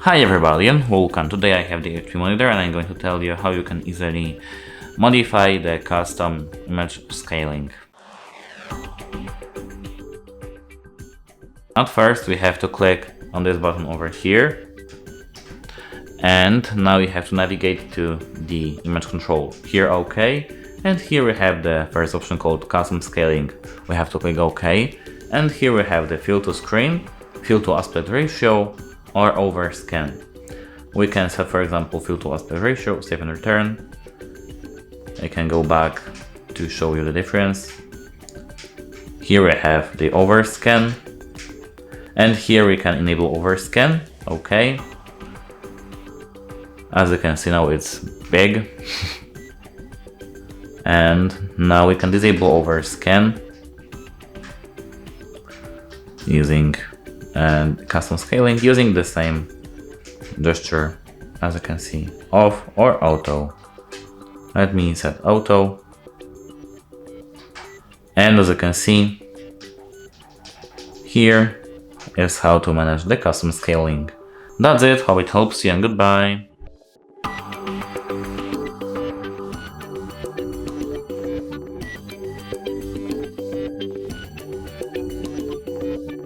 Hi everybody and welcome. Today I have the HP monitor and I'm going to tell you how you can easily modify the custom image scaling. At first we have to click on this button over here, and now we have to navigate to the image control. Here OK, and here we have the first option called custom scaling. We have to click OK, and here we have the fill to screen, fill to aspect ratio, or overscan. We can set, for example, fill to aspect ratio, save and return. I can go back to show you the difference. Here we have the overscan, and here we can enable overscan. Okay. As you can see now it's big. And now we can disable overscan using custom scaling using the same gesture, as you can see, off or auto. Let me set auto, and as you can see, here is how to manage the custom scaling. That's it, hope it helps you and goodbye.